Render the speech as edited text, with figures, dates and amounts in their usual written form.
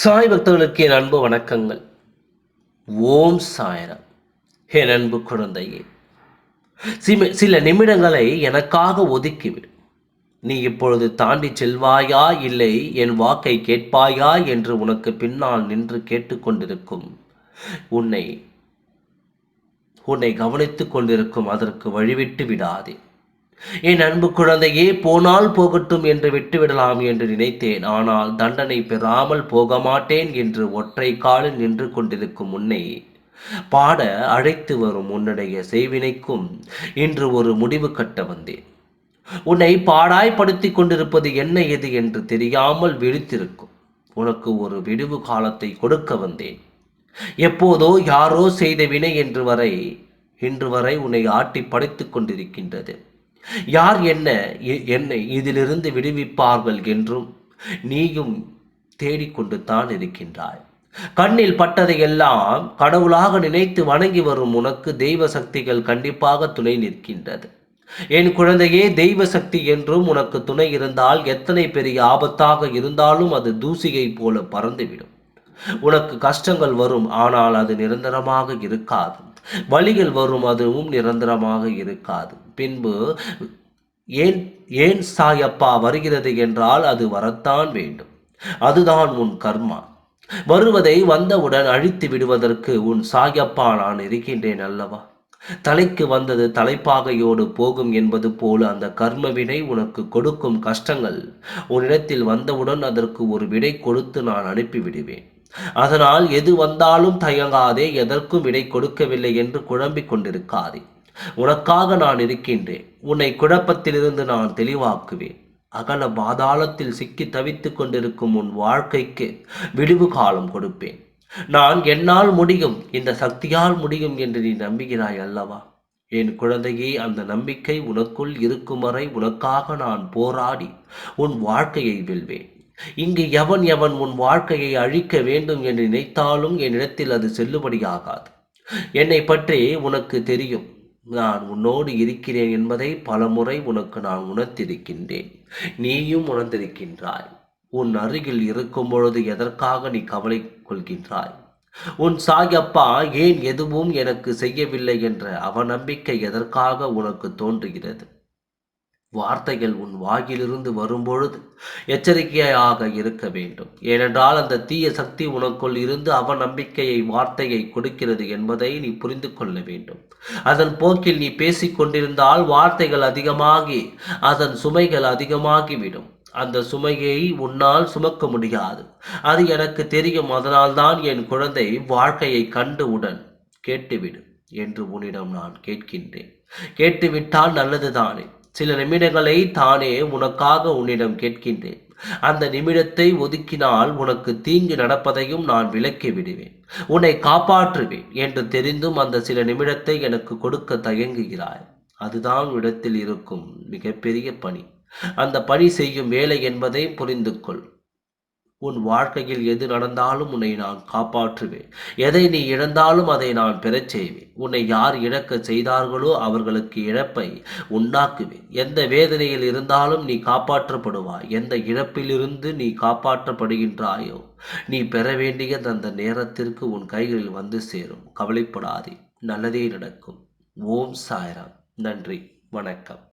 சாய் பக்தர்களுக்கு என் அன்பு வணக்கங்கள். ஓம் சாய்ராம். என் அன்பு குழந்தையே, சில நிமிடங்களை எனக்காக ஒதுக்கிவிடு. நீ இப்பொழுது தாண்டி செல்வாயா, இல்லை என் வாக்கை கேட்பாயா என்று உனக்கு பின்னால் நின்று கேட்டுக்கொண்டிருக்கும் உன்னை உன்னை கவனித்துக் கொண்டிருக்கும் அதற்கு வழிவிட்டு விடாதே. என் அன்பு குழந்தையே, போனால் போகட்டும் என்று விட்டுவிடலாம் என்று நினைத்தேன். ஆனால் தண்டனை பெறாமல் போக மாட்டேன் என்று ஒற்றை காலில் நின்று கொண்டிருக்கும் உன்னை பாட அழைத்து வரும் உன்னுடைய செய்வினைக்கும் இன்று ஒரு முடிவு கட்ட வந்தேன். உன்னை பாடாய்படுத்திக் கொண்டிருப்பது என்ன எது என்று தெரியாமல் விழித்திருக்கும் உனக்கு ஒரு விடுவு காலத்தை கொடுக்க வந்தேன். எப்போதோ யாரோ செய்த வினை இன்று வரை உன்னை ஆட்டி படைத்துக் கொண்டிருக்கின்றது. யார் என்னை இதிலிருந்து விடுவிப்பார்கள் என்றும் நீயும் தேடிக்கொண்டு தான் இருக்கின்றாய். கண்ணில் பட்டதையெல்லாம் கடவுளாக நினைத்து வணங்கி வரும் உனக்கு தெய்வ சக்திகள் கண்டிப்பாக துணை நிற்கின்றது. என் குழந்தையே, தெய்வ சக்தி என்றும் உனக்கு துணை இருந்தால் எத்தனை பெரிய ஆபத்தாக இருந்தாலும் அது தூசியை போல பறந்துவிடும். உனக்கு கஷ்டங்கள் வரும், ஆனால் அது நிரந்தரமாக இருக்காது. வழிகள் வரும், அதுவும் நிரந்தரமாக இருக்காது. பின்பு ஏன் ஏன் சாயப்பா வருகிறது என்றால் அது வரத்தான் வேண்டும். அதுதான் உன் கர்மா. வருவதை வந்தவுடன் அழித்து விடுவதற்கு உன் சாயப்பா நான் இருக்கின்றேன் அல்லவா? தலைக்கு வந்தது தலைப்பாகையோடு போகும் என்பது போல அந்த கர்ம வினை உனக்கு கொடுக்கும் கஷ்டங்கள் உன்னிடத்தில் வந்தவுடன் அதற்கு ஒரு விடை கொடுத்து நான் அனுப்பிவிடுவேன். அதனால் எது வந்தாலும் தயங்காதே, எதற்கும் விடை கொடுக்கவில்லை என்று குழம்பிக் கொண்டிருக்காதே. உனக்காக நான் இருக்கின்றேன். உன்னை குழப்பத்திலிருந்து நான் தெளிவாக்குவேன். அகல பாதாளத்தில் சிக்கி தவித்துக் கொண்டிருக்கும் உன் வாழ்க்கைக்கு விடுவு காலம் கொடுப்பேன். நான் என்னால் முடியும், இந்த சக்தியால் முடியும் என்று நீ நம்புகிறாய் அல்லவா? என் குழந்தையே, அந்த நம்பிக்கை உனக்குள் இருக்கும் வரை உனக்காக நான் போராடி உன் வாழ்க்கையை வெல்வேன். இங்கு எவன் உன் வாழ்க்கையை அழிக்க வேண்டும் என்று நினைத்தாலும் என்னிடத்தில் அது செல்லுபடியாகாது. என்னை பற்றி உனக்கு தெரியும். நான் உன்னோடு இருக்கிறேன் என்பதை பலமுறை உனக்கு நான் உணர்த்திருக்கின்றேன். நீயும் உணர்ந்திருக்கின்றாய். உன் அருகில் இருக்கும் பொழுது எதற்காக நீ கவலை கொள்கின்றாய்? உன் சாயப்பா ஏன் எதுவும் எனக்கு செய்யவில்லை என்ற அவநம்பிக்கை எதற்காக உனக்கு தோன்றுகிறது? வார்த்தைகள் உன் வாயிலிருந்து வரும்பொழுது எச்சரிக்கையாக இருக்க வேண்டும். ஏனென்றால் அந்த தீய சக்தி உனக்குள் இருந்து அவநம்பிக்கையை வார்த்தையை கொடுக்கிறது என்பதை நீ புரிந்து கொள்ள வேண்டும். அதன் போக்கில் நீ பேசிக் கொண்டிருந்தால் வார்த்தைகள் அதிகமாகி அதன் சுமைகள் அதிகமாகிவிடும். அந்த சுமையை உன்னால் சுமக்க முடியாது. அது எனக்கு தெரியும். அதனால்தான் என் குழந்தை, வாழ்க்கையை கண்டவுடன் கேட்டுவிடு என்று உன்னிடம் நான் கேட்கின்றேன். கேட்டுவிட்டால் நல்லதுதானே? சில நிமிடங்களை தானே உனக்காக உன்னிடம் கேட்கின்றேன். அந்த நிமிடத்தை ஒதுக்கினால் உனக்கு தீங்கு நடப்பதையும் நான் விலக்கி விடுவேன். உன்னை காப்பாற்றுவேன் என்று தெரிந்தும் அந்த சில நிமிடத்தை எனக்கு கொடுக்க தயங்குகிறாய். அதுதான் இடத்தில் இருக்கும் மிகப்பெரிய பணி. அந்த பணி செய்யும் வேலை என்பதை புரிந்து கொள். உன் வாழ்க்கையில் எது நடந்தாலும் உன்னை நான் காப்பாற்றுவேன். எதை நீ இழந்தாலும் அதை நான் பெறச் செய்வேன். உன்னை யார் இழக்க செய்தார்களோ அவர்களுக்கு இழப்பை உண்டாக்குவேன். எந்த வேதனையில் இருந்தாலும் நீ காப்பாற்றப்படுவாய். எந்த இழப்பிலிருந்து நீ காப்பாற்றப்படுகின்றாயோ நீ பெற வேண்டியது அந்த நேரத்திற்கு உன் கைகளில் வந்து சேரும். கவலைப்படாதே, நல்லதே நடக்கும். ஓம் சாய்ராம். நன்றி, வணக்கம்.